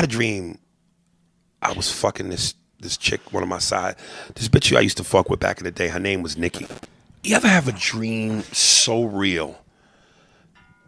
had a dream. I was fucking this chick, one of my side. This bitch who I used to fuck with back in the day, her name was Nikki. You ever have a dream so real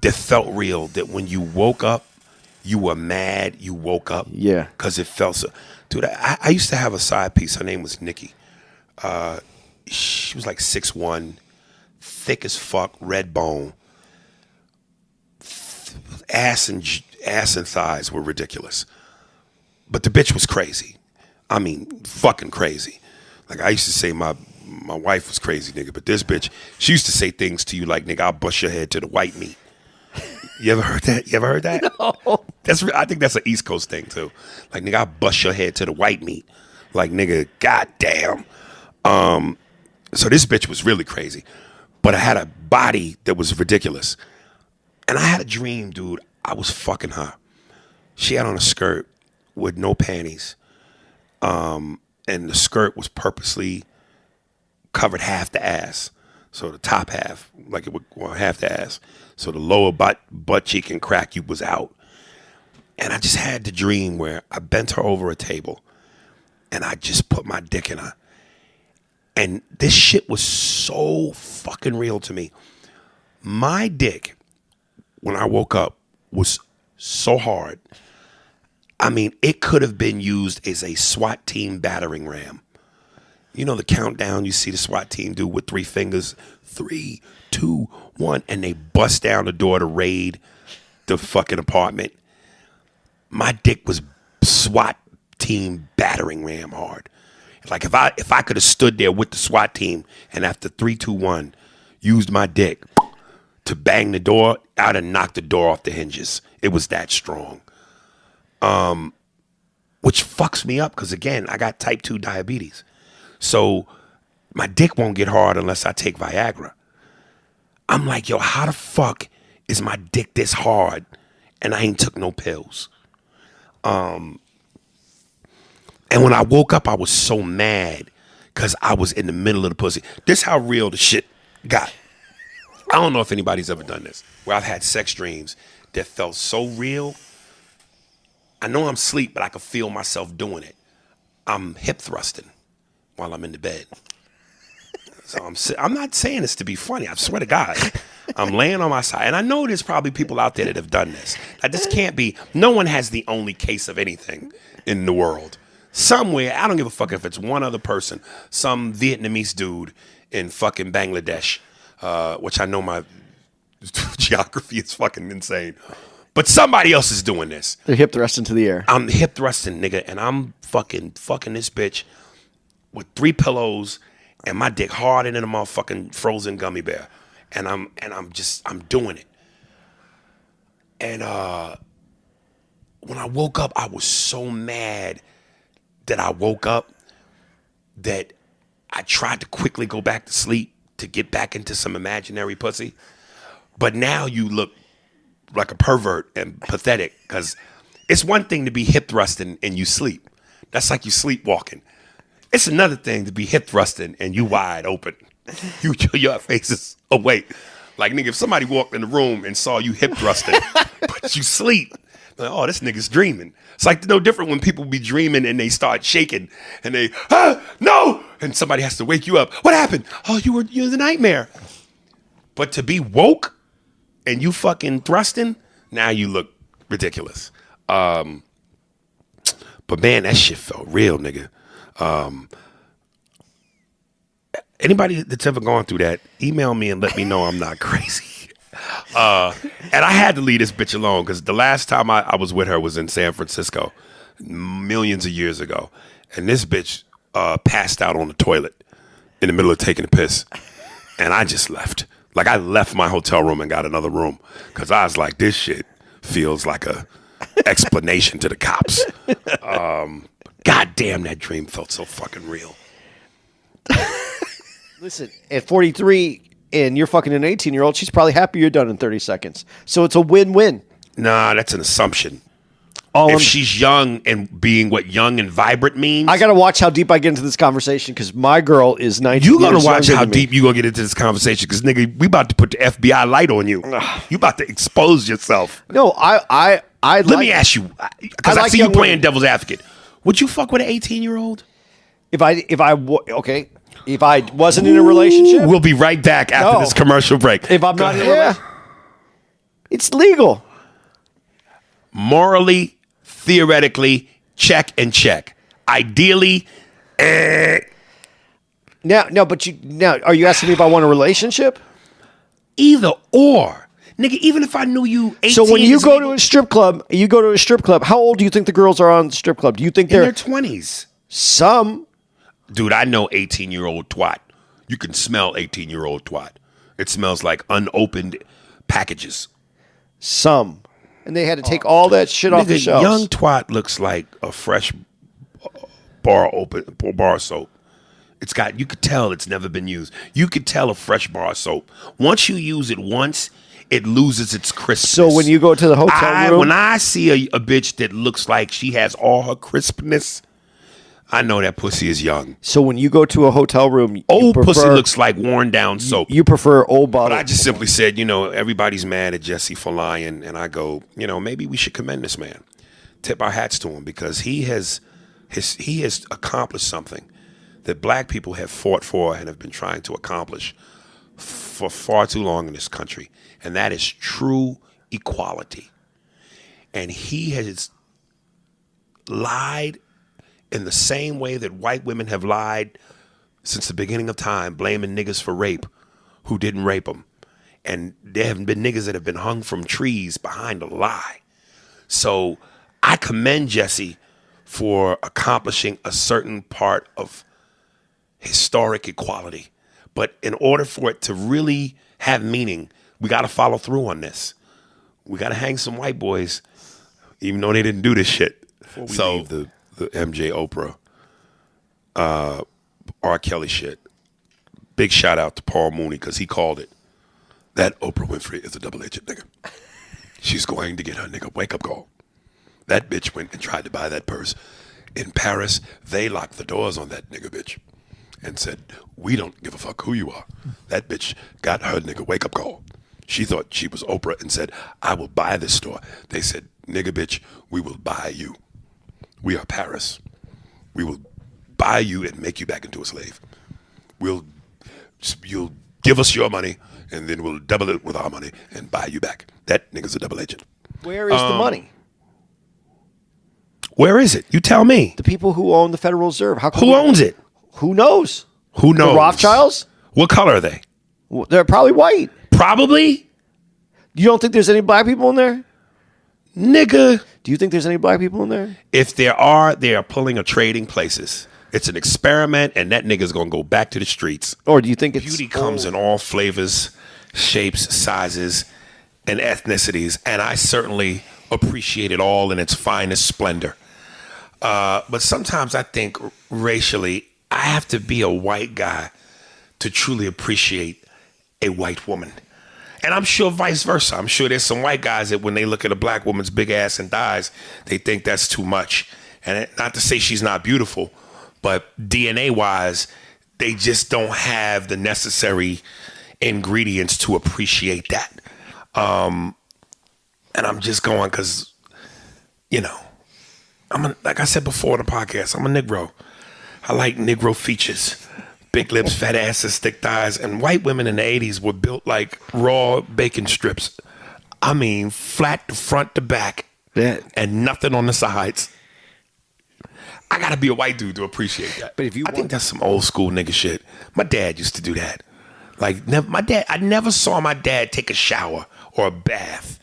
that felt real that when you woke up, you were mad you woke up? Yeah. Because it felt so. Dude, I used to have a side piece. Her name was Nikki. She was like 6'1", thick as fuck, red bone. Ass and thighs were ridiculous. But the bitch was crazy. I mean, fucking crazy. Like, I used to say my wife was crazy, nigga, but this bitch, she used to say things to you like, nigga, I'll bust your head to the white meat. You ever heard that? No. I think that's an East Coast thing, too. Like, nigga, I'll bust your head to the white meat. Like, nigga, goddamn. So this bitch was really crazy. But I had a body that was ridiculous. And I had a dream, dude. I was fucking her. She had on a skirt with no panties. And the skirt was purposely covered half the ass. So the top half, like it would, well, half the ass. So the lower butt cheek and crack you was out. And I just had the dream where I bent her over a table and I just put my dick in her. And this shit was so fucking real to me. My dick, when I woke up, was so hard. I mean, it could have been used as a SWAT team battering ram. You know the countdown you see the SWAT team do with 3 fingers? 3, 2, 1, and they bust down the door to raid the fucking apartment. My dick was SWAT team battering ram hard. Like if I could have stood there with the SWAT team and after 3, 2, 1, used my dick to bang the door, I'd have knocked the door off the hinges. It was that strong. Which fucks me up because, again, I got type 2 diabetes. So my dick won't get hard unless I take Viagra. I'm like, yo, how the fuck is my dick this hard and I ain't took no pills? And when I woke up, I was so mad because I was in the middle of the pussy. This how real the shit got. I don't know if anybody's ever done this, where I've had sex dreams that felt so real. I know I'm asleep, but I could feel myself doing it. I'm hip thrusting while I'm in the bed. So I'm not saying this to be funny. I swear to God. I'm laying on my side. And I know there's probably people out there that have done this. Like, this can't be, no one has the only case of anything in the world. Somewhere, I don't give a fuck if it's one other person, some Vietnamese dude in fucking Bangladesh, which I know my geography is fucking insane. But somebody else is doing this. They're hip thrusting to the air. I'm hip thrusting, nigga, and I'm fucking this bitch with 3 pillows and my dick harder than a motherfucking frozen gummy bear. And I'm doing it. And when I woke up, I was so mad that I woke up that I tried to quickly go back to sleep to get back into some imaginary pussy. But now you look like a pervert and pathetic because it's one thing to be hip thrusting and you sleep. That's like you sleepwalking. It's another thing to be hip thrusting and you wide open. Your face is awake. Like, nigga, if somebody walked in the room and saw you hip thrusting, but you sleep, like, oh, this nigga's dreaming. It's like no different when people be dreaming and they start shaking and they, no! And somebody has to wake you up. What happened? Oh, you're the nightmare. But to be woke and you fucking thrusting, now you look ridiculous. But man, that shit felt real, nigga. Anybody that's ever gone through that, email me and let me know I'm not crazy. And I had to leave this bitch alone because the last time I was with her was in San Francisco, millions of years ago. And this bitch passed out on the toilet in the middle of taking a piss. And I just left. Like, I left my hotel room and got another room because I was like, this shit feels like a explanation to the cops. God damn, that dream felt so fucking real. Listen, at 43 and you're fucking an 18-year-old, she's probably happy you're done in 30 seconds. So it's a win-win. Nah, that's an assumption. If she's young and being what young and vibrant means. I got to watch how deep I get into this conversation because my girl is 19 You got years to watch younger how than me. deep you going to get into this conversation because, nigga, we about to put the FBI light on you. You about to expose yourself. No, I Let me ask you, because I see you young playing women. devil's advocate. Would you fuck with an 18-year-old? If I wasn't in a relationship, We'll be right back after No. this commercial break. if I'm Go not in a ahead. relationship, it's legal. Morally, theoretically, check and check. Ideally, Now, are you asking me if I want a relationship? either or. Nigga, even if I knew you 18 So when you is go legal, to a strip club, how old do you think the girls are on the strip club? Do you think in they're their 20s. some? Dude, I know 18-year-old twat. You can smell 18-year-old twat. It smells like unopened packages. Some. And they had to take all that shit off the Nigga, shelves. young twat looks like a fresh bar soap. It's got, you could tell it's never been used. You could tell a fresh bar soap. Once you use it once, it loses its crispness. So when you go to the hotel room, when I see a bitch that looks like she has all her crispness, I know that pussy is young. so when you go to a hotel room, Old pussy looks like worn down soap. You prefer old bottle. But I just simply said, everybody's mad at Jesse for lying, and I go, maybe we should commend this man, tip our hats to him, because he has accomplished something that black people have fought for and have been trying to accomplish for far too long in this country, and that is true equality. And he has lied in the same way that white women have lied since the beginning of time, blaming niggas for rape who didn't rape them. And there have been niggas that have been hung from trees behind a lie. So I commend Jesse for accomplishing a certain part of historic equality. But in order for it to really have meaning, we got to follow through on this. We got to hang some white boys, even though they didn't do this shit. Before we leave the MJ Oprah, R. Kelly shit, big shout out to Paul Mooney, because he called it. That Oprah Winfrey is a double-agent nigga. She's going to get her nigga wake-up call. That bitch went and tried to buy that purse. In Paris, they locked the doors on that nigga bitch and said, we don't give a fuck who you are. That bitch got her nigga wake-up call. She thought she was Oprah and said, I will buy this store. They said, nigga bitch, we will buy you. We are Paris. We will buy you and make you back into a slave. You'll give us your money, and then we'll double it with our money and buy you back. That nigga's a double agent. where is the money? Where is it? You tell me. The people who own the Federal Reserve. Who owns it? Who knows? Who knows? The Rothschilds? What color are they? Well, they're probably white. Probably. You don't think there's any black people in there? Nigga. Do you think there's any black people in there? If there are, they are pulling or trading places. It's an experiment, and that nigga's going to go back to the streets. Or do you think it's Beauty comes in all flavors, shapes, sizes, and ethnicities, and I certainly appreciate it all in its finest splendor. But sometimes I think racially, I have to be a white guy to truly appreciate a white woman. And I'm sure vice versa. I'm sure there's some white guys that when they look at a black woman's big ass and thighs, they think that's too much. And not to say she's not beautiful, but DNA-wise, they just don't have the necessary ingredients to appreciate that. And I'm just going because, like I said before in the podcast, I'm a Negro. I like Negro features. Big lips, fat asses, thick thighs. And white women in the 80s were built like raw bacon strips. I mean, flat to front to back. Yeah. And nothing on the sides. I gotta be a white dude to appreciate that. But if you I think that's some old school nigga shit. My dad used to do that. Like, I never saw my dad take a shower or a bath.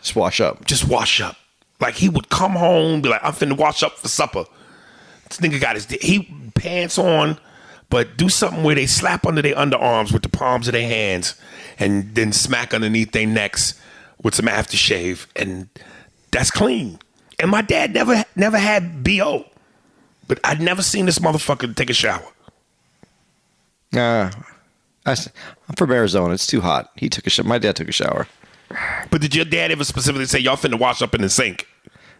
Just wash up. Just wash up. Like, he would come home, be like, I'm finna wash up for supper. This nigga got his pants on, but do something where they slap under their underarms with the palms of their hands and then smack underneath their necks with some aftershave, and that's clean. And my dad never had BO, but I'd never seen this motherfucker take a shower. I'm from Arizona. It's too hot. My dad took a shower. But did your dad ever specifically say, y'all finna wash up in the sink?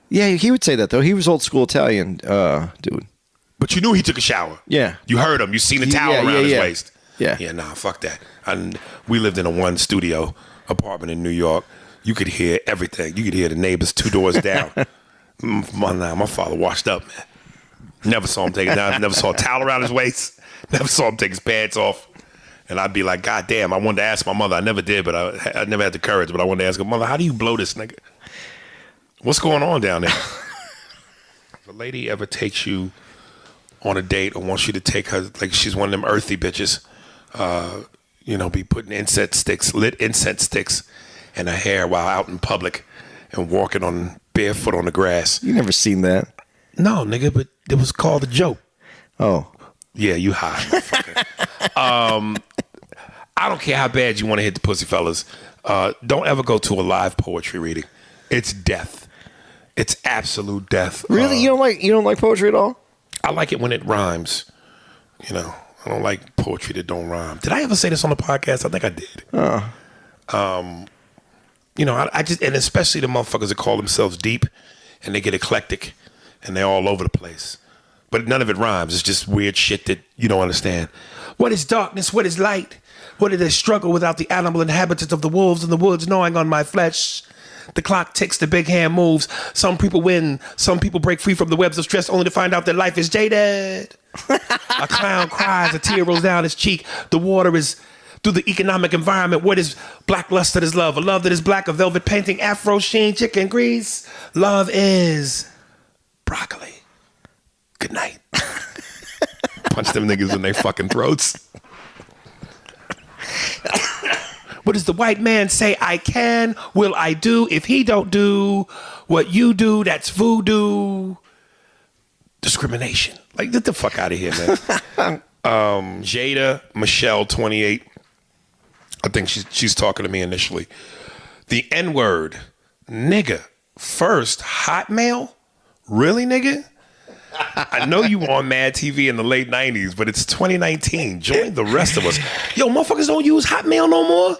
Yeah, he would say that, though. He was old school Italian dude. But you knew he took a shower. Yeah. You heard him. You seen the towel around his waist. Yeah. Yeah, nah, fuck that. We lived in a one studio apartment in New York. You could hear everything. You could hear the neighbors 2 doors down. My father washed up, man. Never saw him take it down. Never saw a towel around his waist. Never saw him take his pants off. And I'd be like, God damn, I wanted to ask my mother. I never did, but I never had the courage. But I wanted to ask her, Mother, how do you blow this nigga? What's going on down there? If a lady ever takes you on a date or wants you to take her, like she's one of them earthy bitches, be putting lit incense sticks in her hair while out in public and walking on barefoot on the grass. You never seen that? No, nigga, but it was called a joke. Oh. Yeah, you high, motherfucker. I don't care how bad you want to hit the pussy, fellas. Don't ever go to a live poetry reading. It's death. It's absolute death. Really? You don't like poetry at all? I like it when it rhymes. I don't like poetry that don't rhyme. Did I ever say this on the podcast? I think I did. I just, and especially the motherfuckers that call themselves deep and they get eclectic and they're all over the place. But none of it rhymes. It's just weird shit that you don't understand. What is darkness? What is light? What is a struggle without the animal inhabitants of the wolves in the woods gnawing on my flesh? The clock ticks, the big hand moves. Some people win. Some people break free from the webs of stress only to find out their life is jaded. A clown cries, a tear rolls down his cheek. The water is through the economic environment. What is black lust that is love? A love that is black, a velvet painting, afro sheen, chicken grease. Love is broccoli. Good night. Punch them niggas in their fucking throats. What does the white man say? I can, will I do? If he don't do what you do, that's voodoo. Discrimination. Like, get the fuck out of here, man. Jada Michelle, 28. I think she's talking to me initially. The N-word. Nigga. First, Hotmail? Really, nigga? I know you were on Mad TV in the late 90s, but it's 2019. Join the rest of us. Yo, motherfuckers don't use Hotmail no more?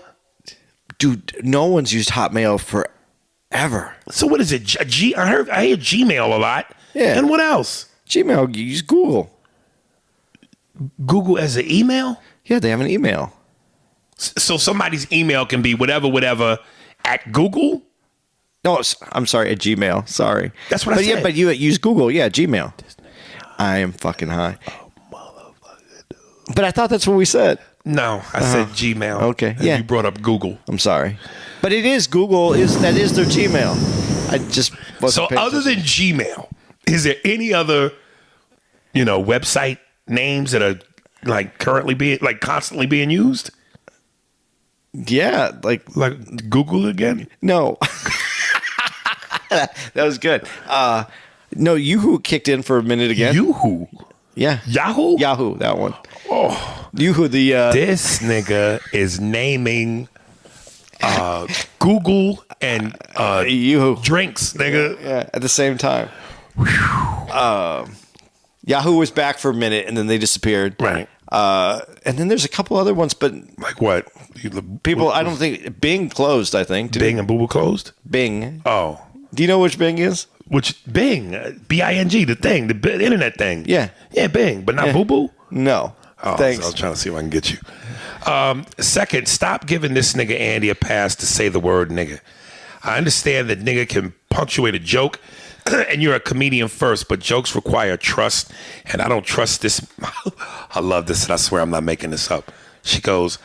Dude, no one's used Hotmail forever. So what is it? I hear Gmail a lot. Yeah. And what else? Gmail, you use Google. Google as an email? Yeah, they have an email. So somebody's email can be whatever at Google? No, I'm sorry, at Gmail. Sorry. That's what I said. Yeah, but you use Google. Yeah, Gmail. I am fucking high. Oh, motherfucker, dude. But I thought that's what we said. No, I said Gmail. Okay, and yeah. you brought up Google. I'm sorry. But it is Google. That is their Gmail. I just wasn't So other than Gmail, is there any other, website names that are like constantly being used? Yeah, like Google again? No. That was good. No, Yahoo kicked in for a minute again. Yahoo? Yeah. Yahoo? Yahoo, that one. Oh. Yahoo, This nigga is naming Google and Yahoo drinks, nigga. Yeah, at the same time. Yahoo was back for a minute and then they disappeared. Right. And then there's a couple other ones, but like what? People, I don't think Bing closed. I think Bing and Boo closed. Bing. Oh, do you know which Bing is? Which Bing? Bing, the thing, the internet thing. Yeah, yeah, Bing, but not Boo Boo. No. Oh, thanks. So I was trying to see if I can get you. Second, stop giving this nigga Andy a pass to say the word nigga. I understand that nigga can punctuate a joke. And you're a comedian first, but jokes require trust, and I don't trust this. I love this, and I swear I'm not making this up. She goes,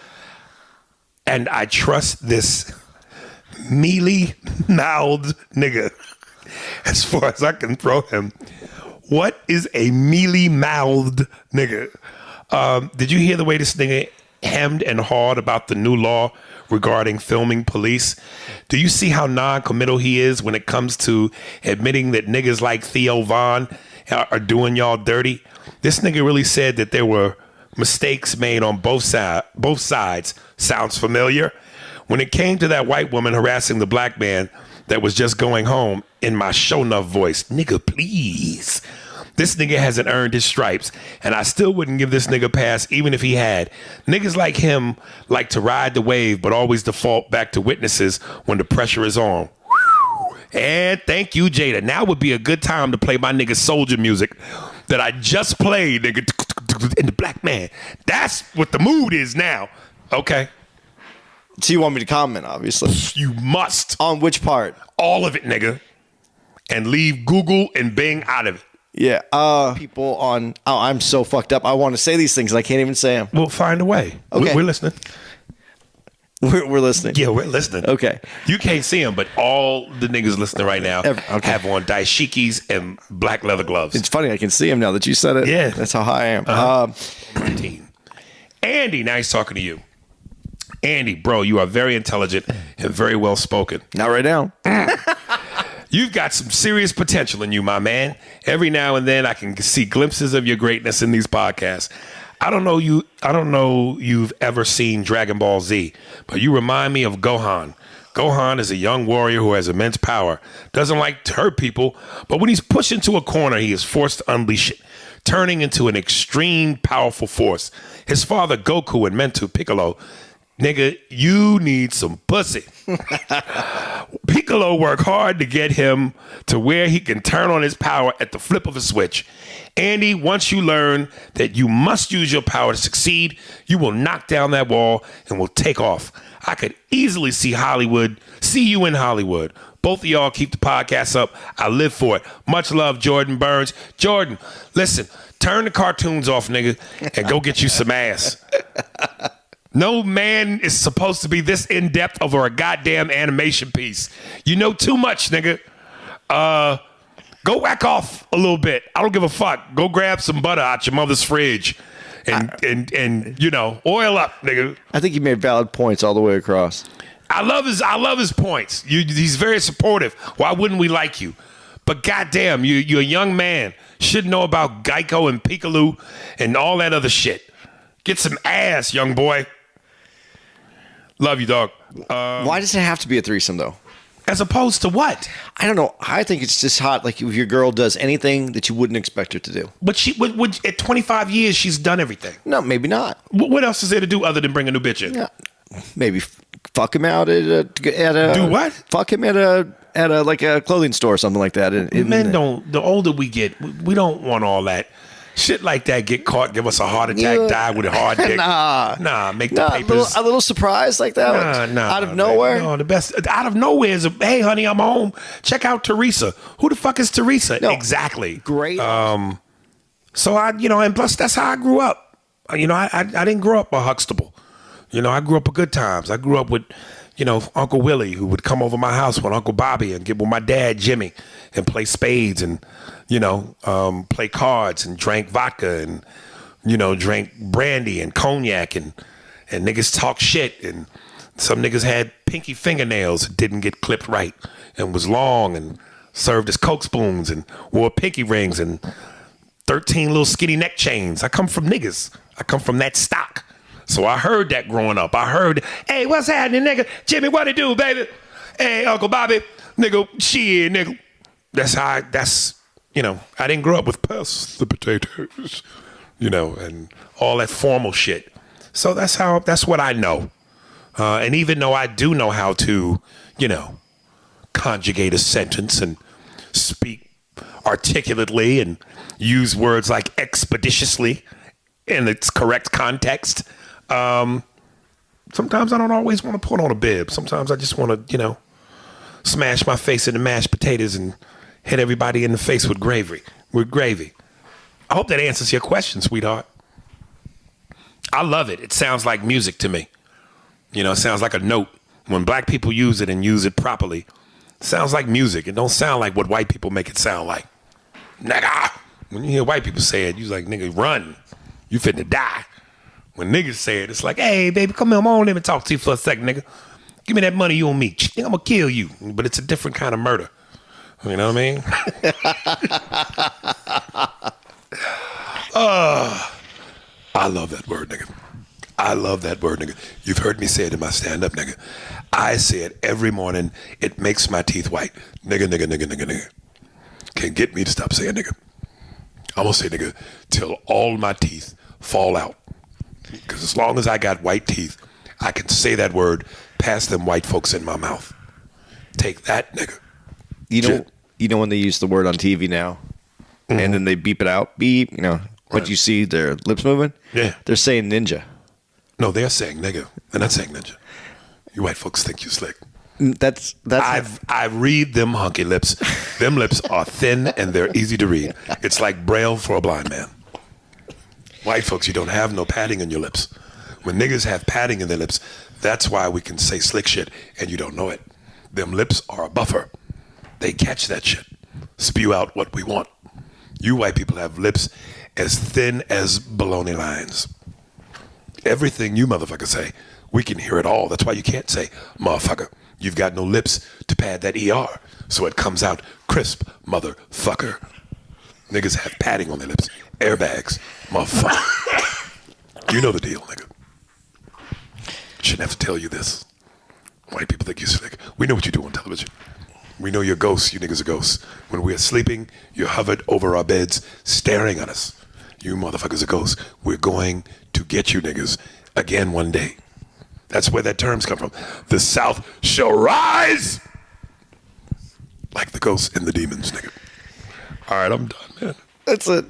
and I trust this mealy-mouthed nigga as far as I can throw him. What is a mealy-mouthed nigga? Did you hear the way this nigga hemmed and hawed about the new law regarding filming police? Do you see how non-committal he is when it comes to admitting that niggas like Theo Von are doing y'all dirty? This nigga really said that there were mistakes made on both sides. Sounds familiar? When it came to that white woman harassing the black man that was just going home, in my show enough voice, nigga, please. This nigga hasn't earned his stripes, and I still wouldn't give this nigga a pass even if he had. Niggas like him like to ride the wave, but always default back to witnesses when the pressure is on. And thank you, Jada. Now would be a good time to play my nigga soldier music that I just played, nigga, in the black man. That's what the mood is now. Okay. So you want me to comment, obviously. You must. On which part? All of it, nigga. And leave Google and Bing out of it. Yeah. People on... Oh, I'm so fucked up. I want to say these things and I can't even say them. We'll find a way. Okay. We're listening. We're listening. Yeah, we're listening. Okay. You can't see them, but all the niggas listening right now Okay. have on dashikis and black leather gloves. It's funny. I can see him now that you said it. Yeah. That's how high I am. My team. Andy, now he's talking to you. Andy, bro, you are very intelligent and very well spoken. Not right now. You've got some serious potential in you, my man. Every now and then I can see glimpses of your greatness in these podcasts. I don't know you've ever seen Dragon Ball Z, but you remind me of Gohan. Gohan is a young warrior who has immense power, doesn't like to hurt people, but when he's pushed into a corner, he is forced to unleash it, turning into an extreme powerful force. His father, Goku, and mentor Piccolo, nigga, you need some pussy. Piccolo worked hard to get him to where he can turn on his power at the flip of a switch. Andy, once you learn that you must use your power to succeed, you will knock down that wall and will take off. I could easily see you in Hollywood. Both of y'all keep the podcast up. I live for it. Much love, Jordan Burns. Jordan, listen, turn the cartoons off, nigga, and go get you some ass. No man is supposed to be this in-depth over a goddamn animation piece. You know too much, nigga. Go whack off a little bit. I don't give a fuck. Go grab some butter out your mother's fridge and you know, oil up, nigga. I think you made valid points all the way across. I love his points. He's very supportive. Why wouldn't we like you? But goddamn, you're a young man. Should know about Geico and Peekaboo and all that other shit. Get some ass, young boy. Love you, dog. Why does it have to be a threesome, though? As opposed to what? I don't know. I think it's just hot. Like if your girl does anything that you wouldn't expect her to do. But she would at 25 years, she's done everything. No, maybe not. What else is there to do other than bring a new bitch in? Yeah. Maybe fuck him out at a do what? Fuck him at a like a clothing store or something like that. Men don't. The older we get, we don't want all that. Shit like that get caught, give us a heart attack, die with a hard dick. Nah, make the papers. A little surprise like that? Out of nowhere? No, the best. Out of nowhere is, hey, honey, I'm home. Check out Teresa. Who the fuck is Teresa? No, exactly. Great. So and plus that's how I grew up. I didn't grow up a Huxtable. I grew up with good times. I grew up with, Uncle Willie, who would come over my house with Uncle Bobby and get with my dad, Jimmy, and play spades and, play cards and drank vodka and, drank brandy and cognac and niggas talk shit. And some niggas had pinky fingernails that didn't get clipped right and was long and served as Coke spoons and wore pinky rings and 13 little skinny neck chains. I come from niggas. I come from that stock. So I heard that growing up. I heard, hey, what's happening, nigga? Jimmy, what it do, baby? Hey, Uncle Bobby, nigga, shit, nigga. I didn't grow up with pass the potatoes, and all that formal shit. So that's what I know. And even though I do know how to, conjugate a sentence and speak articulately and use words like expeditiously in its correct context, sometimes I don't always want to put on a bib. Sometimes I just want to, smash my face into mashed potatoes and hit everybody in the face with gravy. I hope that answers your question, sweetheart. I love it. It sounds like music to me. It sounds like a note. When black people use it and use it properly, it sounds like music. It don't sound like what white people make it sound like. Nigga. When you hear white people say it, you're like, nigga, run. You finna die. When niggas say it, it's like, hey, baby, come here, let me talk to you for a second, nigga. Give me that money you owe me. I'm gonna kill you. But it's a different kind of murder. You know what I mean? I love that word, nigga. I love that word, nigga. You've heard me say it in my stand-up, nigga. I say it every morning. It makes my teeth white. Nigga, nigga, nigga, nigga, nigga. Can't get me to stop saying nigga. I'm gonna say nigga till all my teeth fall out. Because as long as I got white teeth, I can say that word past them white folks in my mouth. Take that, nigga. You know when they use the word on TV now, and then they beep it out, beep, but you see their lips moving? Yeah. They're saying ninja. No, they're saying nigga. They're not saying ninja. You white folks think you slick. That's I read them hunky lips. Them lips are thin and they're easy to read. It's like Braille for a blind man. White folks, you don't have no padding in your lips. When niggas have padding in their lips, that's why we can say slick shit and you don't know it. Them lips are a buffer. They catch that shit. Spew out what we want. You white people have lips as thin as bologna lines. Everything you motherfuckers say, we can hear it all. That's why you can't say motherfucker. You've got no lips to pad that ER. So it comes out crisp, motherfucker. Niggas have padding on their lips. Airbags, motherfucker. You know the deal, nigga. Shouldn't have to tell you this. White people think you're slick. We know what you do on television. We know you're ghosts. You niggas are ghosts. When we're sleeping, you're hovered over our beds, staring at us. You motherfuckers are ghosts. We're going to get you niggas again one day. That's where that terms come from. The South shall rise like the ghosts and the demons, nigga. All right, I'm done, man. That's it.